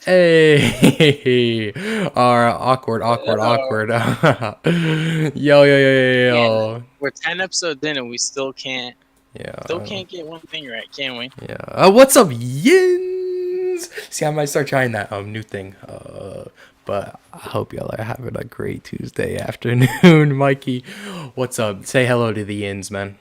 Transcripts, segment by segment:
Hey, our awkward. Yo. We're 10 episodes in and we still can't Yeah. get one thing right, can we? Yeah. What's up, Yins? See, I might start trying that new thing. But I hope y'all are having a great Tuesday afternoon, Mikey. What's up? Say hello to the Yins, man.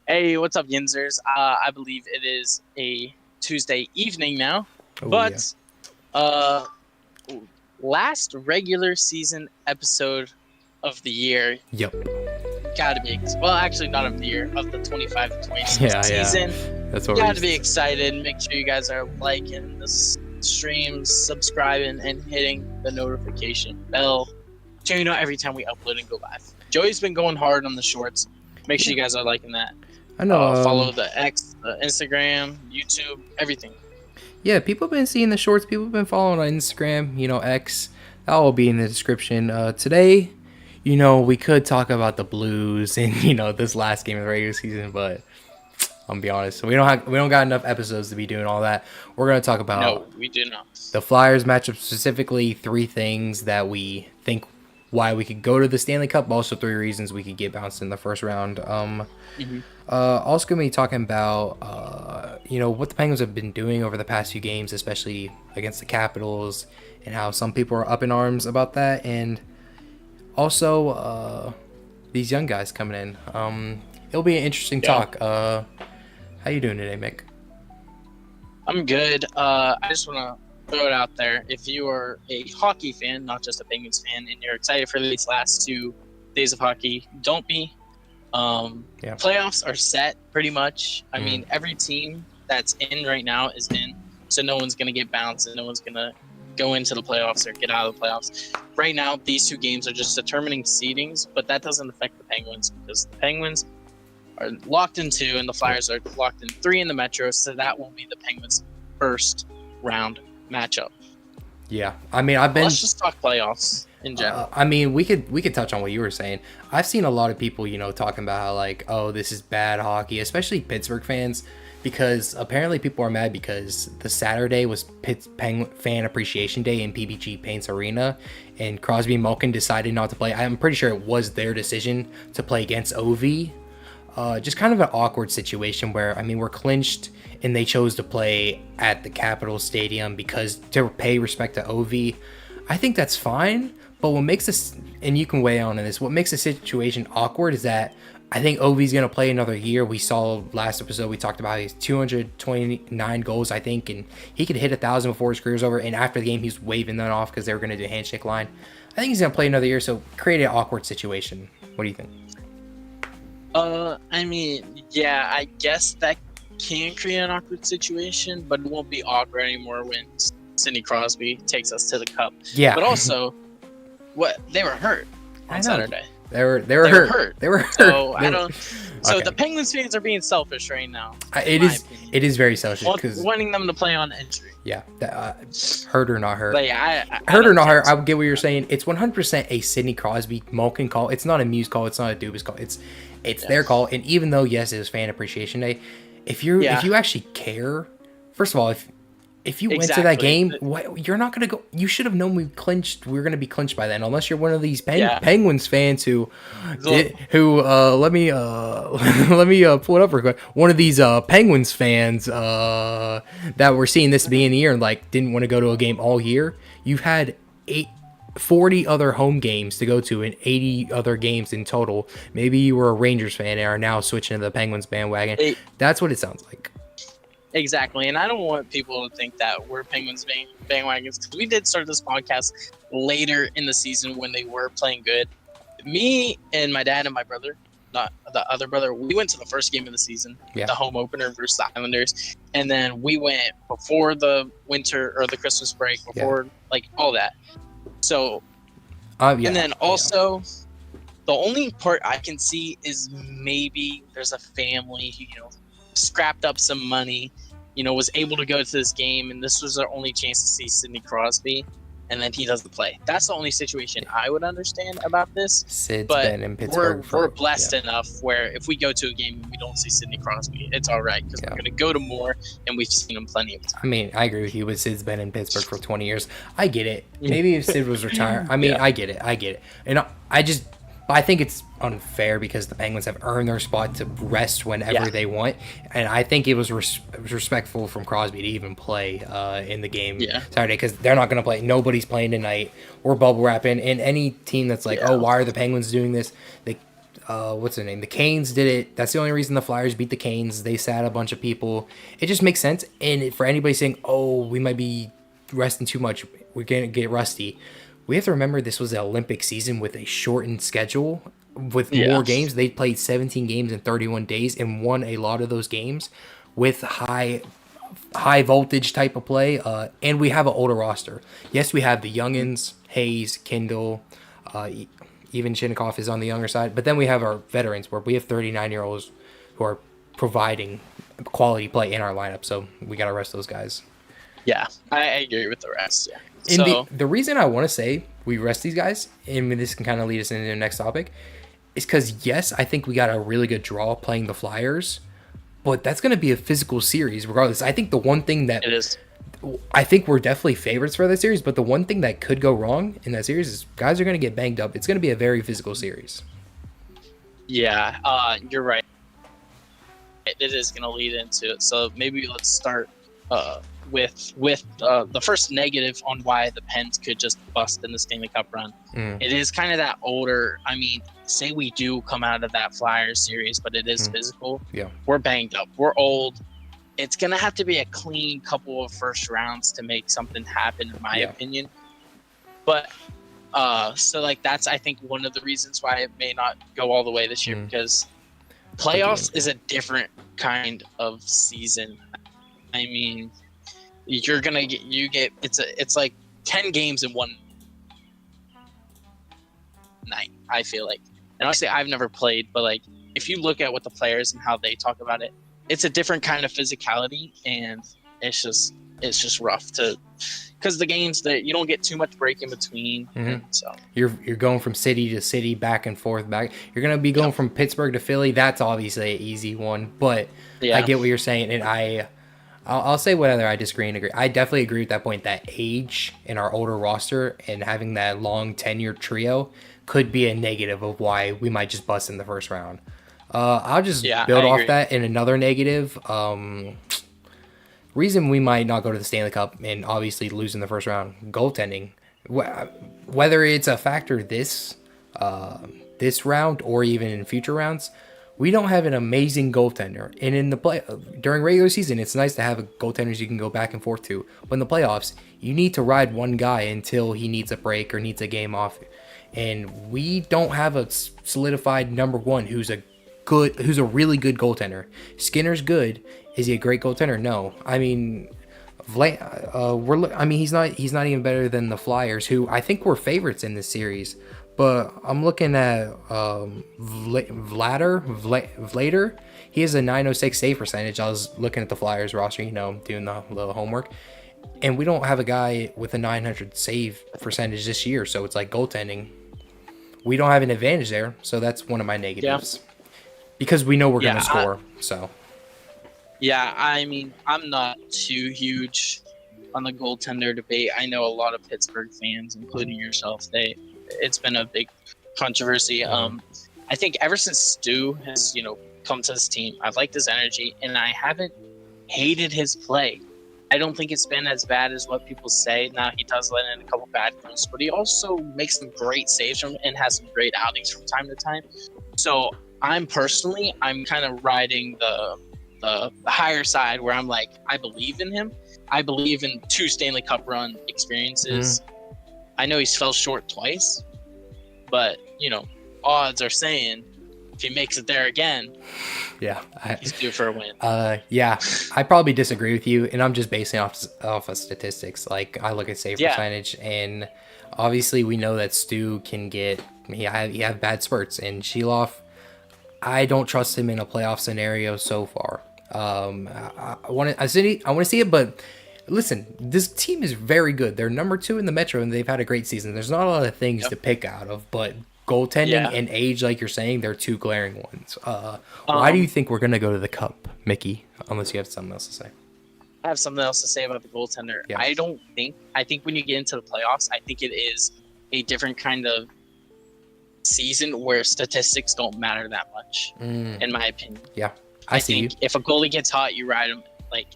Hey, what's up, Yinzers? I believe it is a Tuesday evening now, Oh, but last regular season episode of the year. Yep. Gotta be actually not of the year, of the 25 to 26 Yeah. season. That's what Gotta be excited. Make sure you guys are liking the streams, subscribing, and hitting the notification bell so you know every time we upload and go live. Joey's been going hard on the shorts. Make sure you guys are liking that. I know. Follow the X, the Instagram, YouTube, everything. Yeah, people have been seeing the shorts. People have been following on Instagram, X. That will be in the description. Today, we could talk about the Blues and, this last game of the regular season, but I'm gonna be honest. We don't got enough episodes to be doing all that. We're gonna talk about No, we do not. The Flyers matchup, specifically 3 things that we think why we could go to the Stanley Cup, but also 3 reasons we could get bounced in the first round. Also gonna be talking about what the Penguins have been doing over the past few games, especially against the Capitals, and how some people are up in arms about that, and also these young guys coming in. It'll be an interesting talk. How you doing today, Mick? I'm good. I just want to throw it out there. If you are a hockey fan, not just a Penguins fan, and you're excited for these last 2 days of hockey, don't be. Playoffs are set pretty much. I mean, every team that's in right now is in, so no one's going to get bounced and no one's going to go into the playoffs or get out of the playoffs. Right now, these 2 games are just determining seedings, but that doesn't affect the Penguins because the Penguins are locked in 2 and the Flyers are locked in 3 in the Metro, so that will be the Penguins' first round matchup. Yeah, I mean, let's just talk playoffs in general. I mean, we could touch on what you were saying. I've seen a lot of people, talking about how, like, oh, this is bad hockey, especially Pittsburgh fans, because apparently people are mad because the Saturday was Penguin Fan Appreciation Day in PBG Paints Arena, and Crosby and Malkin decided not to play. I'm pretty sure it was their decision to play against OV. Just kind of an awkward situation where, I mean, we're clinched and they chose to play at the Capitol Stadium because to pay respect to OV. I think that's fine, but what makes this, and you can weigh on in this, what makes the situation awkward is that I think OV's going to play another year. We saw last episode, we talked about his 229 goals, I think, and he could hit 1,000 before his career's over, and after the game, he's waving that off because they were going to do a handshake line. I think he's going to play another year, so create an awkward situation. What do you think? I mean, yeah, I guess that can create an awkward situation, but it won't be awkward anymore when Sidney Crosby takes us to the Cup. Yeah. But also, they were hurt on Saturday. They were hurt. They were hurt. So the Penguins fans are being selfish right now. It is very selfish because wanting them to play on injury. Yeah, hurt or not hurt. But yeah, hurt or not hurt. I get what you're saying. It's 100% a Sidney Crosby Malkin call. It's not a Muse call. It's not a Dubas call. It's their call. And even though yes, it was Fan Appreciation Day, if you actually care, first of all, if you went to that game, you're not gonna go. You should have known we were gonna be clinched by then, unless you're one of these Penguins fans who let me pull it up real quick. One of these Penguins fans that were seeing this beginning of the year and like didn't want to go to a game all year. You've had 40 other home games to go to and 80 other games in total. Maybe you were a Rangers fan and are now switching to the Penguins bandwagon. That's what it sounds like. Exactly, and I don't want people to think that we're Penguins bandwagons because we did start this podcast later in the season when they were playing good. Me and my dad and my brother, not the other brother, we went to the first game of the season, the home opener versus the Islanders, and then we went before the winter or the Christmas break, before like all that. So, and then also, the only part I can see is maybe there's a family who, scrapped up some money, was able to go to this game, and this was their only chance to see Sidney Crosby. and then he doesn't play. That's the only situation I would understand about this. Sid's but been in Pittsburgh we're blessed enough where if we go to a game and we don't see Sidney Crosby, it's all right because we're going to go to more, and we've seen him plenty of times. I mean, I agree with you, but Sid's been in Pittsburgh for 20 years. I get it. Maybe if Sid was retired. I mean, I get it. And I think it's unfair because the Penguins have earned their spot to rest whenever they want. And I think it was respectful from Crosby to even play in the game Saturday because they're not going to play. Nobody's playing tonight. We're bubble wrapping. And any team that's like, oh, why are the Penguins doing this? What's their name? The Canes did it. That's the only reason the Flyers beat the Canes. They sat a bunch of people. It just makes sense. And for anybody saying, oh, we might be resting too much, we're going to get rusty. We have to remember this was an Olympic season with a shortened schedule with more games. They played 17 games in 31 days and won a lot of those games with high voltage type of play. And we have an older roster. Yes, we have the youngins, Hayes, Kindle, even Shinnikov is on the younger side. But then we have our veterans where we have 39-year-olds who are providing quality play in our lineup. So we got to rest those guys. Yeah, I agree with the rest. Yeah. And the reason I want to say we rest these guys, and this can kind of lead us into the next topic, is because, yes, I think we got a really good draw playing the Flyers, but that's going to be a physical series regardless. I think the one thing that it is, I think we're definitely favorites for that series, but the one thing that could go wrong in that series is guys are going to get banged up. It's going to be a very physical series. Yeah, you're right. It is going to lead into it. So maybe let's start with the first negative on why the Pens could just bust in the Stanley Cup run. It is kind of that older. I mean, say we do come out of that Flyers series, but it is physical. Yeah, we're banged up. We're old. It's gonna have to be a clean couple of first rounds to make something happen, in my opinion. But so like that's I think one of the reasons why it may not go all the way this year because playoffs is a different kind of season. I mean, you're gonna get it's like 10 games in one night. I feel like, and honestly, I've never played, but like if you look at what the players and how they talk about it, it's a different kind of physicality, and it's just rough to because the games that you don't get too much break in between. So you're going from city to city, back and forth, back. You're gonna be going from Pittsburgh to Philly. That's obviously an easy one, but I get what you're saying, and I'll say whether I disagree and agree. I definitely agree with that point that age in our older roster and having that long tenure trio could be a negative of why we might just bust in the first round. I'll just build off that in another negative. Reason we might not go to the Stanley Cup and obviously lose in the first round, goaltending. Whether it's a factor this round or even in future rounds, we don't have an amazing goaltender. And in the during regular season, it's nice to have goaltenders you can go back and forth to. But in the playoffs, you need to ride one guy until he needs a break or needs a game off. And we don't have a solidified number one who's a really good goaltender. Skinner's good. Is he a great goaltender? No. I mean, he's not even better than the Flyers, who I think were favorites in this series. But I'm looking at Vlader. He has a .906 save percentage. I was looking at the Flyers roster, doing the homework. And we don't have a guy with a 900 save percentage this year. So it's like goaltending. We don't have an advantage there. So that's one of my negatives. Yeah. Because we know we're going to score. Yeah, I mean, I'm not too huge on the goaltender debate. I know a lot of Pittsburgh fans, including yourself, it's been a big controversy. I think ever since Stu has, come to this team, I've liked his energy, and I haven't hated his play. I don't think it's been as bad as what people say. Now, he does let in a couple bad goals, but he also makes some great saves and has some great outings from time to time. So I'm kind of riding the higher side where I'm like, I believe in him. I believe in 2 Stanley Cup run experiences. I know he's fell short twice, but odds are saying if he makes it there again, he's due for a win. I probably disagree with you, and I'm just basing off of statistics. Like I look at save percentage, and obviously we know that Stu can have bad spurts, and Sheloff, I don't trust him in a playoff scenario so far. I want to see it, but listen, this team is very good. They're number 2 in the Metro, and they've had a great season. There's not a lot of things to pick out of, but goaltending and age, like you're saying, they're 2 glaring ones. Why do you think we're going to go to the Cup, Mickey? Unless you have something else to say. I have something else to say about the goaltender. Yeah. I think when you get into the playoffs, I think it is a different kind of season where statistics don't matter that much, in my opinion. Yeah, I think if a goalie gets hot, you ride him. Like,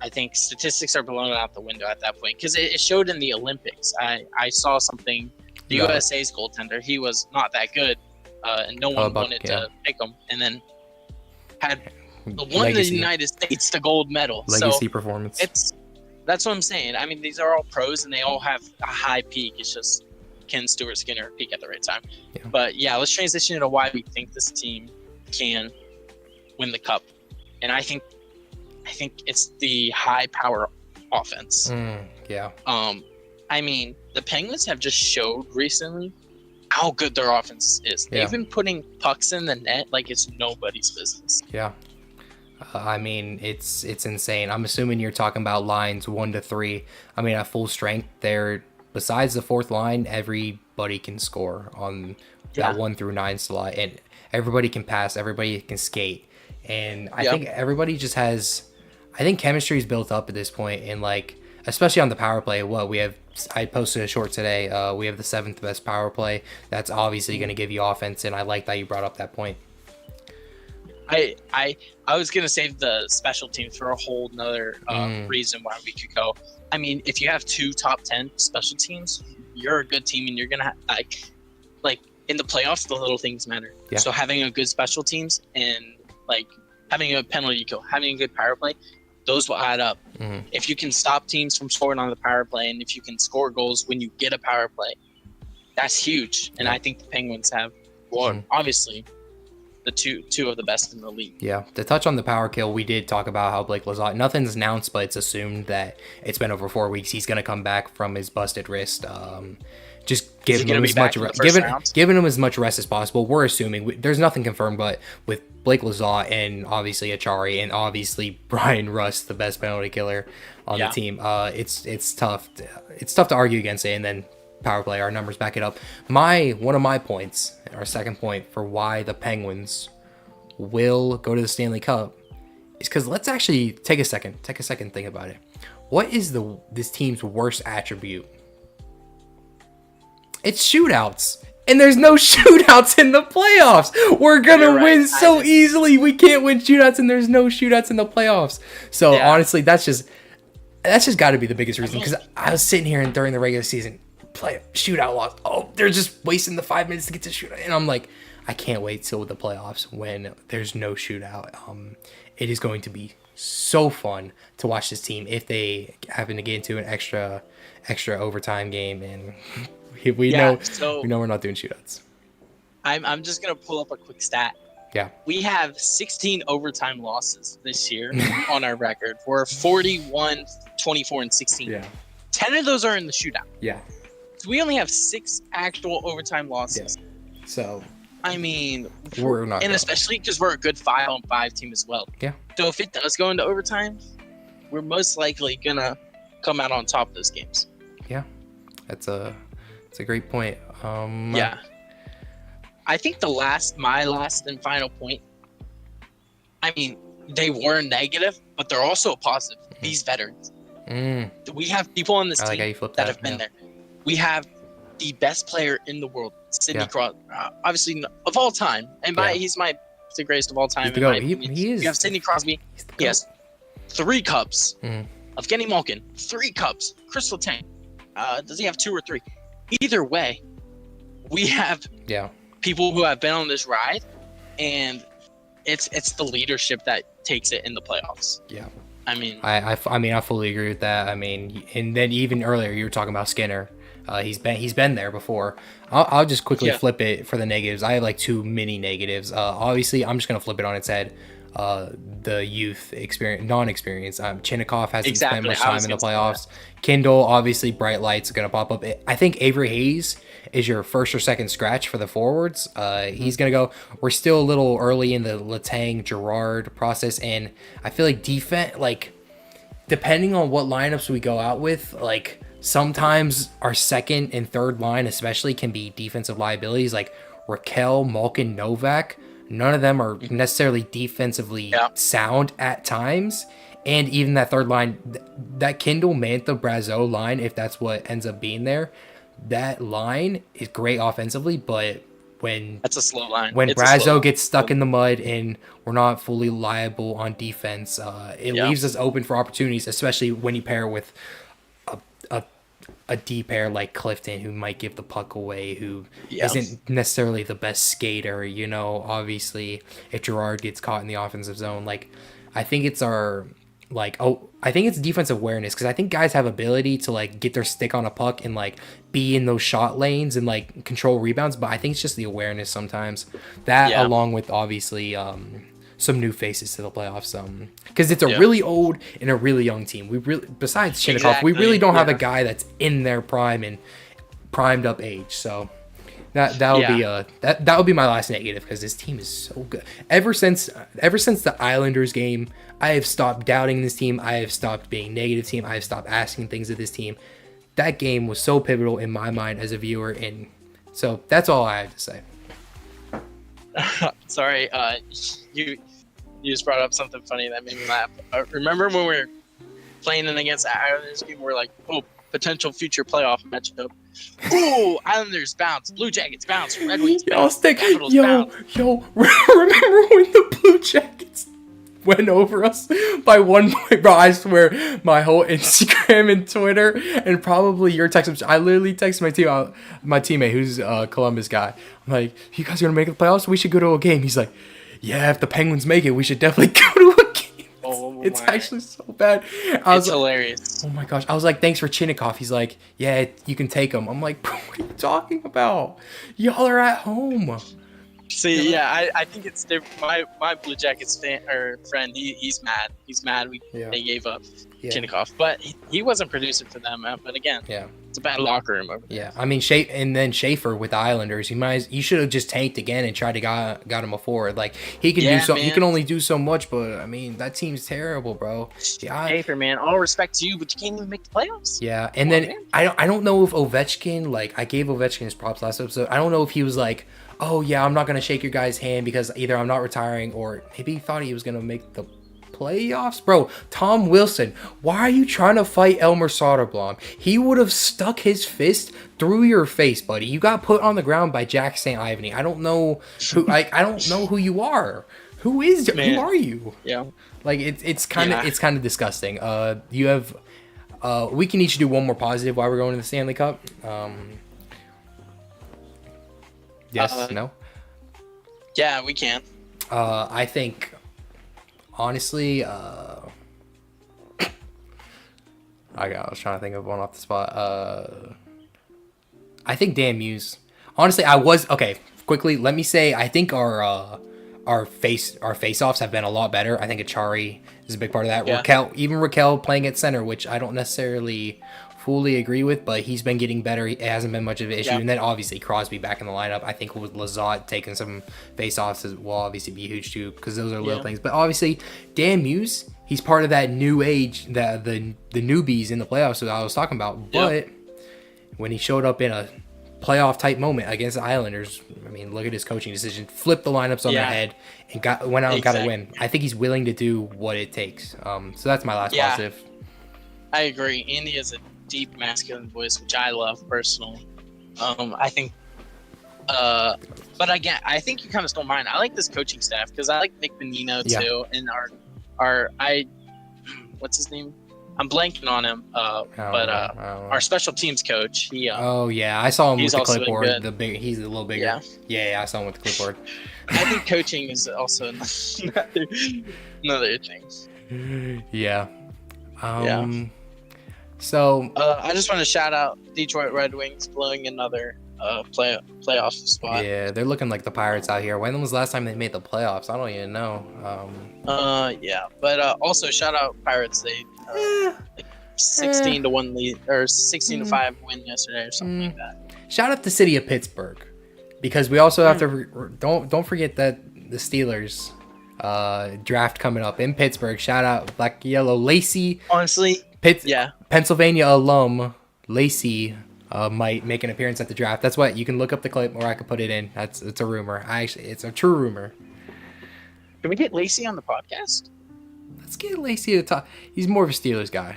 I think statistics are blown out the window at that point, because it showed in the Olympics. I saw something. The USA's goaltender, he was not that good, and no one wanted to pick him, and then had won the United States the gold medal. Legacy performance. That's what I'm saying. I mean, these are all pros, and they all have a high peak. It's just, can Stuart Skinner peak at the right time? Yeah. But yeah, let's transition into why we think this team can win the Cup, and I think it's the high power offense. Yeah. I mean, the Penguins have just showed recently how good their offense is. They've been putting pucks in the net like it's nobody's business. Yeah. I mean, it's insane. I'm assuming you're talking about lines 1 to 3. I mean, at full strength, they're, besides the fourth line, everybody can score on that 1 through 9 slot, and everybody can pass, everybody can skate, and I think everybody just has. I think chemistry is built up at this point, and like, especially on the power play. I posted a short today. We have the 7th best power play. That's obviously going to give you offense, and I like that you brought up that point. I was gonna save the special teams for a whole nother reason why we could go. I mean, if you have 2 top 10 special teams, you're a good team, and you're gonna have, like in the playoffs, the little things matter. Yeah. So having a good special teams and like having a penalty kill, having a good power play, those will add up. If you can stop teams from scoring on the power play, and if you can score goals when you get a power play, that's huge. And I think the Penguins have, obviously, the two of the best in the league. Yeah. To touch on the power kill, we did talk about how Blake Lizotte, nothing's announced, but it's assumed that it's been over 4 weeks. He's going to come back from his busted wrist. Just giving him as much rest as possible. We're assuming there's nothing confirmed, but with Blake Lizotte and obviously Achari and obviously Brian Rust, the best penalty killer on the team, it's tough. It's tough to argue against it. And then power play, our numbers back it up. One of my points, our second point for why the Penguins will go to the Stanley Cup is because let's actually take a second, think about it. What is this team's worst attribute? It's shootouts. And there's no shootouts in the playoffs. We're going to win so easily. We can't win shootouts, and there's no shootouts in the playoffs. So honestly, that's just got to be the biggest reason, because I was sitting here and during the regular season, play shootout loss. Oh, they're just wasting the 5 minutes to get to shootout. And I'm like, I can't wait till the playoffs when there's no shootout. It is going to be so fun to watch this team if they happen to get into an extra overtime game, and we know we're not doing shootouts. I'm just gonna pull up a quick stat. Yeah. We have 16 overtime losses this year on our record. We're 41, 24, and 16. Yeah. 10 of those are in the shootout. Yeah. So we only have 6 actual overtime losses. Yeah. So I mean, we're not, and especially because we're a good 5-on-5 team as well. Yeah. So if it does go into overtime, we're most likely gonna come out on top of those games. Yeah, that's a great point. Yeah. I think my last and final point. I mean, they were negative, but they're also positive. These veterans. We have people on this team that have been there. We have the best player in the world, Sidney Crosby, obviously of all time, and he's the greatest of all time. He is. You have Sidney Crosby. He has 3 cups of Kenny Malkin, 3 cups. Chris Letang. Does he have 2 or 3? Either way, we have people who have been on this ride, and it's the leadership that takes it in the playoffs. Yeah. I mean, I fully agree with that. I mean, and then even earlier you were talking about Skinner. He's been there before. I'll just quickly flip it for the negatives. I have like 2 mini negatives. Obviously, I'm just gonna flip it on its head. The youth non-experience. Chinnikov hasn't spent much time in the playoffs. Kindle, obviously, bright lights are gonna pop up. I think Avery Hayes is your first or second scratch for the forwards. He's gonna go. We're still a little early in the Letang Gerard process, and I feel like defense, like depending on what lineups we go out with, like sometimes our second and third line especially can be defensive liabilities, like Raquel, Malkin, Novak. None of them are necessarily defensively sound at times. And even that third line, that Kindle, Mantha, Brazeau line, if that's what ends up being there, that line is great offensively, but that's a slow line. When Brazeau gets stuck in the mud and we're not fully liable on defense, it leaves us open for opportunities, especially when you pair with a D pair like Clifton, who might give the puck away, who isn't necessarily the best skater. You know, obviously, if Gerard gets caught in the offensive zone, like I think it's I think it's defensive awareness, because I think guys have ability to like get their stick on a puck and like be in those shot lanes and like control rebounds, but I think it's just the awareness sometimes. That along with obviously some new faces to the playoffs, because it's a really old and a really young team. We really, besides Chinnikov, we really don't have a guy that's in their prime and primed up age. So that would be my last negative, because this team is so good. Ever since the Islanders game, I have stopped doubting this team. I have stopped being negative team. I have stopped asking things of this team. That game was so pivotal in my mind as a viewer, and so that's all I have to say. Sorry, you just brought up something funny that made me laugh. Remember when we were playing against the Islanders, people were like, "Oh, potential future playoff matchup. Ooh, Islanders bounce, Blue Jackets bounce, Red Wings bounce, Capitals bounce." Remember when the Blue Jackets went over us by 1 point, bro? I swear, my whole Instagram and Twitter, and probably your text. I literally texted my teammate, who's a Columbus guy. I'm like, "You guys are gonna make the playoffs? We should go to a game." He's like, "Yeah, if the Penguins make it, we should definitely go to a game." It's actually so bad. It's hilarious. Oh my gosh. I was like, "Thanks for Chinnikov." He's like, "Yeah, you can take him." I'm like, "Bro, what are you talking about? Y'all are at home." See, I think it's different. My Blue Jackets friend, he's mad. He's mad they gave up Chinnikov, but he wasn't producing for them. But again, it's a bad locker room over there. Yeah, I mean, and then Schaefer with the Islanders, you should have just tanked again and tried to got him a forward. Like he can do so, he can only do so much, but I mean that team's terrible, bro. Yeah, Schaefer, man, all respect to you, but you can't even make the playoffs. Yeah, and I don't know if Ovechkin, like I gave Ovechkin his props last episode. I don't know if he was like, "Oh yeah, I'm not gonna shake your guys' hand because either I'm not retiring," or maybe he thought he was gonna make the playoffs. Bro, Tom Wilson, why are you trying to fight Elmer Soderblom? He would have stuck his fist through your face, buddy. You got put on the ground by Jack St. Ivany. I don't know who. I don't know who you are. Who are you? Yeah. Like it's kind of disgusting. You have. We can each do one more positive while we're going to the Stanley Cup. Yes. No. Yeah, we can. I think, honestly, I was trying to think of one off the spot. I think Dan Muse. Honestly, quickly, let me say, I think our face-offs have been a lot better. I think Achari is a big part of that. Yeah. Raquel playing at center, which I don't necessarily fully agree with, but he's been getting better. It hasn't been much of an issue. And then obviously Crosby back in the lineup. I think with Lizotte taking some face-offs will obviously be huge too, because those are little things. But obviously Dan Muse, he's part of that new age, the newbies in the playoffs that I was talking about. But when he showed up in a playoff type moment against the Islanders, I mean, look at his coaching decision. Flipped the lineups on their head and went out and got a win. I think he's willing to do what it takes. So that's my last positive. I agree. Andy is a deep masculine voice, which I love personally. I think but again, I think you kind of stole mine. I like this coaching staff because I like Nick Bonino too, and what's his name? I'm blanking on him. Our special teams coach. He. I saw him with the clipboard. He's a little bigger. Yeah, I saw him with the clipboard. I think coaching is also another thing. Yeah. So I just want to shout out Detroit Red Wings blowing another playoff spot. Yeah, they're looking like the Pirates out here. When was the last time they made the playoffs? I don't even know. But also shout out Pirates. They 16-1 lead or 16-5 win yesterday or something like that. Shout out the city of Pittsburgh, because we also have to don't forget that the Steelers draft coming up in Pittsburgh. Shout out Black Yellow Lacey. Honestly, Pennsylvania alum Lacey might make an appearance at the draft. That's what you can look up the clip, or I could put it in. It's a rumor. It's a true rumor. Can we get Lacey on the podcast? Let's get Lacey to talk. He's more of a Steelers guy,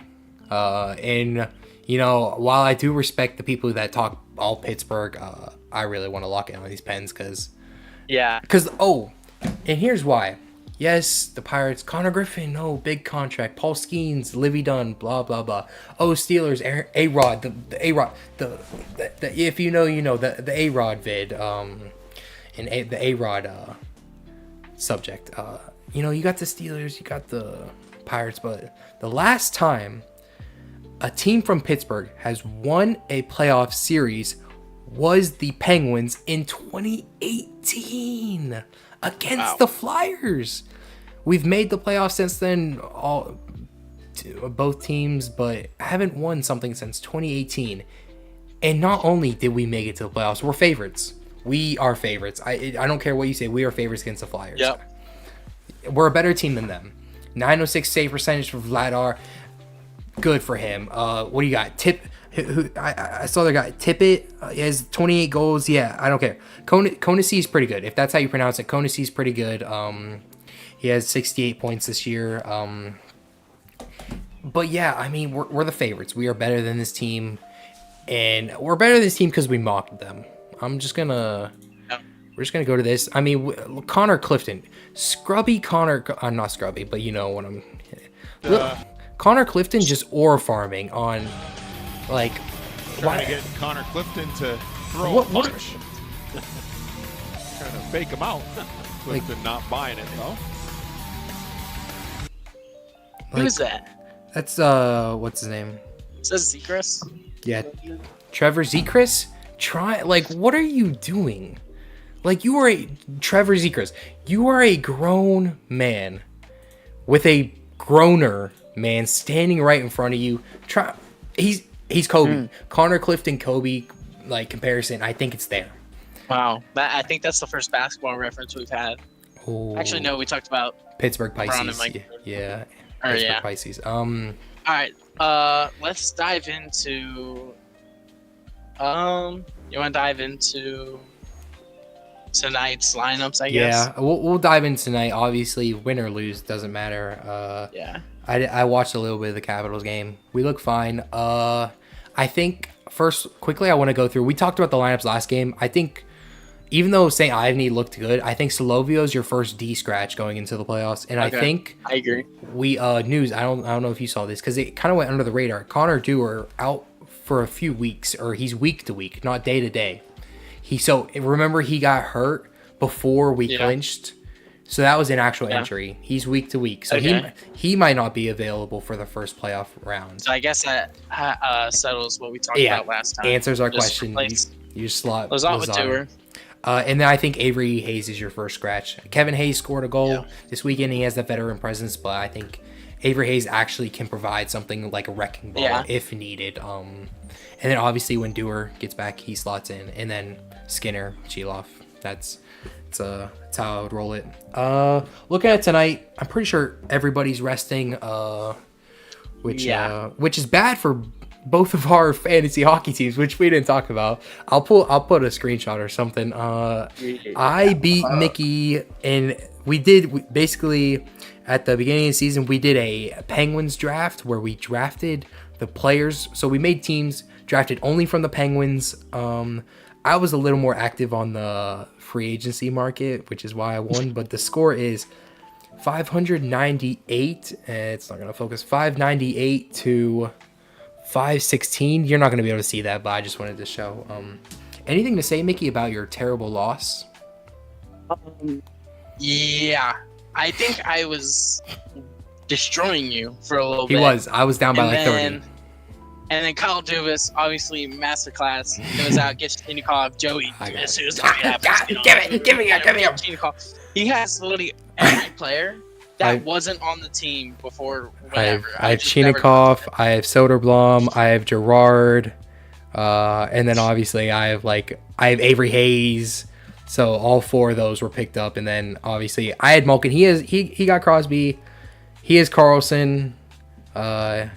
and while I do respect the people that talk all Pittsburgh, I really want to lock in on these Pens because and here's why. Yes, the Pirates, Connor Griffin, no, big contract. Paul Skeens, Livy Dunn, blah, blah, blah. Oh, Steelers, A-Rod, the A-Rod, the if you know, the A-Rod vid, and the A-Rod subject. You got the Steelers, you got the Pirates, but the last time a team from Pittsburgh has won a playoff series was the Penguins in 2018 against the Flyers. We've made the playoffs since then, both teams, but haven't won something since 2018. And not only did we make it to the playoffs, we're favorites. We are favorites. I don't care what you say. We are favorites against the Flyers. Yep. We're a better team than them. 906 save percentage for Vladar. Good for him. What do you got? I saw the guy Tippett. He has 28 goals. Yeah, I don't care. Konecny is pretty good. If that's how you pronounce it, Konecny is pretty good. He has 68 points this year. But yeah, I mean, we're the favorites. We are better than this team, and we're better than this team because we mocked them. We're just gonna go to this. I mean, Connor Clifton, scrubby Connor. I'm not scrubby, but you know what I'm. Look, Connor Clifton just ore farming on, like, trying to get Connor Clifton to throw a punch. Trying to fake him out. Clifton not buying it though. Who is that? That's what's his name? It says Zekris. Yeah, Trevor Zekris. What are you doing? Like, you are Trevor Zekris. You are a grown man with a groaner man standing right in front of you. He's Kobe. Connor Clifton, Kobe, like, comparison. I think it's there. Wow, I think that's the first basketball reference we've had. Oh. Actually, no, we talked about Pittsburgh Pisces. Yeah. Pittsburgh Pisces. All right. Let's dive into. You want to dive into tonight's lineups? I guess. Yeah, we'll dive in tonight. Obviously, win or lose doesn't matter. I watched a little bit of the Capitals game. We look fine. I think first, quickly, I want to go through. We talked about the lineups last game. I think, even though St. Ivany looked good, I think Solovio is your first D scratch going into the playoffs, and okay. I think I agree. We news. I don't know if you saw this because it kind of went under the radar. Connor Dewar out for a few weeks, or he's week to week, not day to day. Remember he got hurt before we clinched, so that was an actual injury. He's week to week, so he might not be available for the first playoff round. So I guess that settles what we talked about last time. Answers our question. You slot Lazat with Dewar. And then I think Avery Hayes is your first scratch. Kevin Hayes scored a goal this weekend. He has that veteran presence, but I think Avery Hayes actually can provide something like a wrecking ball if needed. And then obviously when Dewar gets back, he slots in. And then Skinner, Chilov. That's how I would roll it. Looking at tonight, I'm pretty sure everybody's resting, which is bad for both of our fantasy hockey teams, which we didn't talk about. I'll put a screenshot or something. I beat Mickey, and we basically at the beginning of the season we did a Penguins draft where we drafted the players. So we made teams drafted only from the Penguins. I was a little more active on the free agency market, which is why I won. But the score is 598. It's not gonna focus. 598 to 516. You're not going to be able to see that, but I just wanted to show. Anything to say, Mickey, about your terrible loss? Yeah. I think I was destroying you for a little bit. He was. I was down by 30. And then Kyle Dubas, obviously masterclass, goes out, gets Chinikov, Joey. As soon as that happens, give me Chinikov. He has literally every player that wasn't on the team before whatever. I have Chinikov, I have Soderblom, I have Gerard, and then obviously I have Avery Hayes. So all 4 of those were picked up, and then obviously I had Malkin. He got Crosby. He has Carlson. I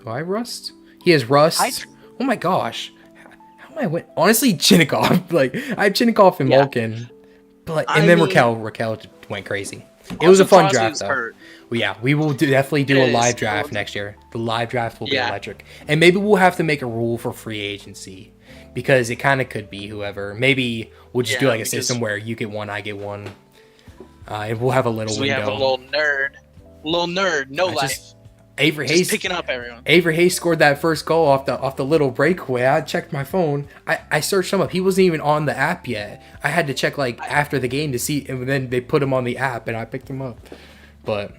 Rust? He has Rust. Oh my gosh. How am I win? Honestly, Chinnikov. Like I have Chinnikov and Malkin. But then Raquel went crazy. It was a fun draft though. Well, yeah, we will definitely do a live draft next year. The live draft will be electric. And maybe we'll have to make a rule for free agency because it kind of could be whoever. Maybe we'll just do like a system where you get one, I get one. And we'll have a little window. We have a little nerd, no life. Avery Hayes picking up everyone. Avery Hayes scored that first goal off the little breakaway. I checked my phone. I searched him up. He wasn't even on the app yet. I had to check like after the game to see, and then they put him on the app, and I picked him up. But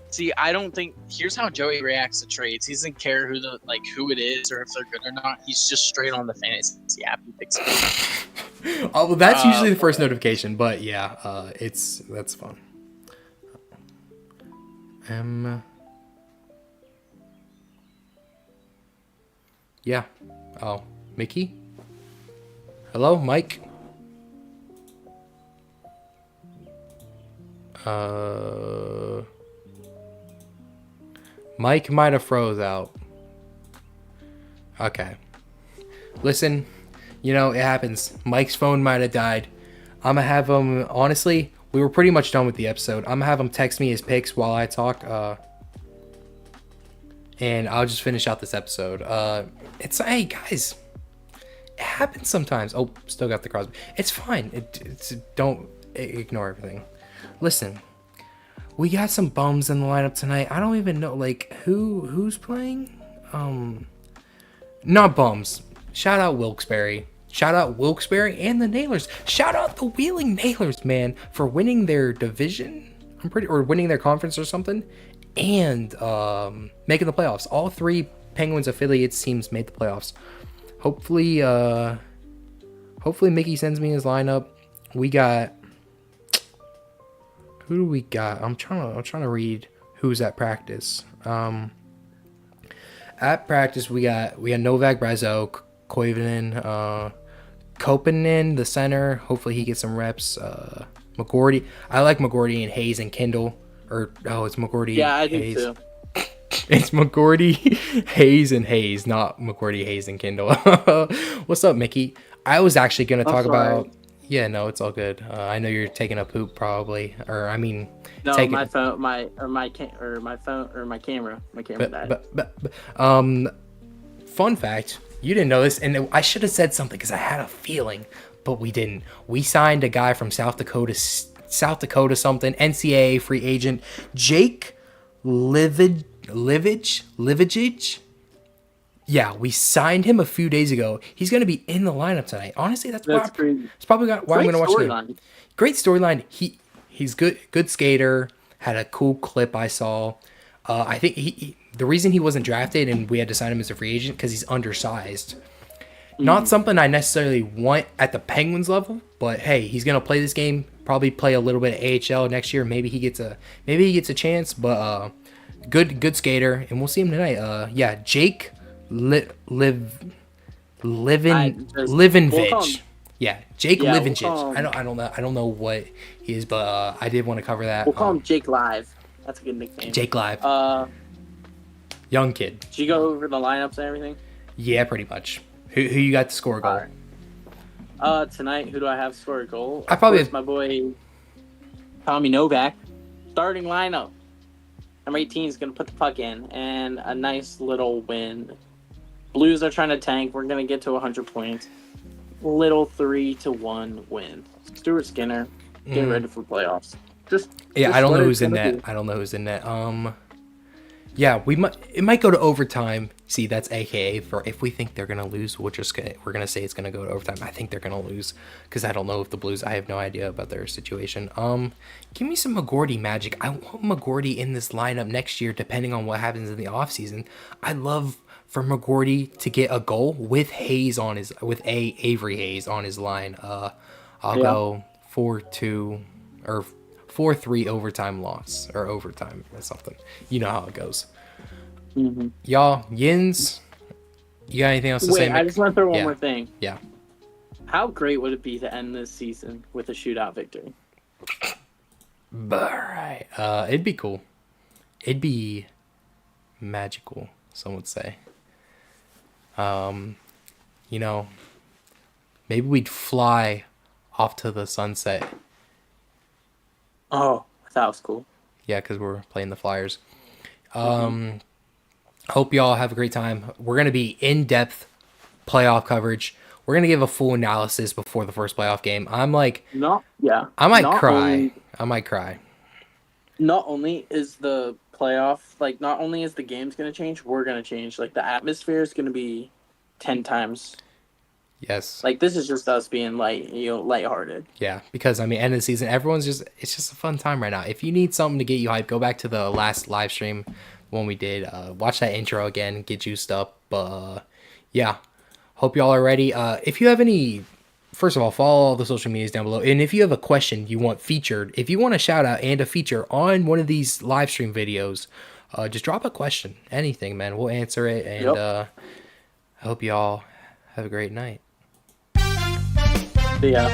see, I don't think. Here's how Joey reacts to trades. He doesn't care who it is or if they're good or not. He's just straight on the fantasy app. He picks it up. Oh, well, that's usually the first notification. But yeah, that's fun. Yeah. Oh, Mickey? Hello, Mike? Mike might have froze out. Okay. Listen, it happens. Mike's phone might have died. I'm gonna have him, honestly, we were pretty much done with the episode. I'm gonna have him text me his picks while I talk, and I'll just finish out this episode. Hey guys, it happens sometimes. Oh, still got the Crosby. It's fine. Don't ignore everything. Listen, we got some bums in the lineup tonight. I don't even know who's playing. Not bums. Shout out Wilkes-Barre. Shout out Wilkes-Barre and the Nailers. Shout out the Wheeling Nailers, man, for winning their division. Or winning their conference or something. And making the playoffs. All 3 Penguins affiliates teams made the playoffs. Hopefully Mickey sends me his lineup. We got, who do we got? I'm trying to read who's at practice. At practice we got Novak, Brazeau, Koivunen, Kopanen, the center. Hopefully he gets some reps. McGordy. I like McGordy and Hayes and Kindle. It's McGordy. Yeah, I Hayes. do too. It's McGordy, Hayes, and Hayes, not McGordy, Hayes, and Kindle. What's up, Mickey? I was actually going to talk about... Yeah, no, it's all good. I know you're taking a poop probably, or I mean... No, my phone, my camera died. Fun fact, you didn't know this, and I should have said something because I had a feeling, but we didn't. We signed a guy from South Dakota something, NCAA free agent, Jake Livage. Yeah, we signed him a few days ago. He's going to be in the lineup tonight. Honestly, that's probably why I'm going to watch him. Great storyline. He's good skater. Had a cool clip I saw. I think the reason he wasn't drafted and we had to sign him as a free agent because he's undersized. Not something I necessarily want at the Penguins level, but hey, he's going to play this game. Probably play a little bit of AHL next year. Maybe he gets a chance, but good skater, and we'll see him tonight. Yeah, Jake Livinvich. Yeah, Jake Livinvich. I don't know what he is, but I did want to cover that. We'll call him Jake Live. That's a good nickname. Jake Live. Young kid. Did you go over the lineups and everything? Yeah, pretty much. Who you got to score a goal? Right. Tonight, who do I have score a goal? I probably have my boy Tommy Novak. Starting lineup. Number 18 is going to put the puck in, and a nice little win. Blues are trying to tank. We're going to get to 100 points. Little 3-1 win. Stuart Skinner, getting ready for playoffs. I don't know who's in net. Yeah, it might go to overtime. See, that's AKA for if we think they're gonna lose, we're gonna say it's gonna go to overtime. I think they're gonna lose because I don't know if the Blues. I have no idea about their situation. Give me some McGordy magic. I want McGordy in this lineup next year, depending on what happens in the offseason. I'd love for McGordy to get a goal with Avery Hayes on his line. I'll go 4-2 or 4-3 overtime loss or overtime or something. You know how it goes. Mm-hmm. Y'all, Yins, you got anything else to say? I just want to throw one more thing. Yeah. How great would it be to end this season with a shootout victory? Alright. It'd be cool. It'd be magical, some would say. You know, maybe we'd fly off to the sunset. Oh, that was cool. Yeah, because we're playing the Flyers. Hope y'all have a great time. We're going to be in-depth playoff coverage. We're going to give a full analysis before the first playoff game. I might cry. I might cry. Not only is the playoff, like, not only is the game's going to change, we're going to change. Like, the atmosphere is going to be 10 times. Yes. Like, this is just us being lighthearted. Yeah, because, I mean, end of the season, it's just a fun time right now. If you need something to get you hyped, go back to the last live stream when we did. Watch that intro again, get juiced up. Yeah, hope y'all are ready. If you have any, first of all, follow all the social medias down below. And if you have a question you want featured, if you want a shout out and a feature on one of these live stream videos, just drop a question. Anything, man. We'll answer it. And I hope y'all have a great night. See ya.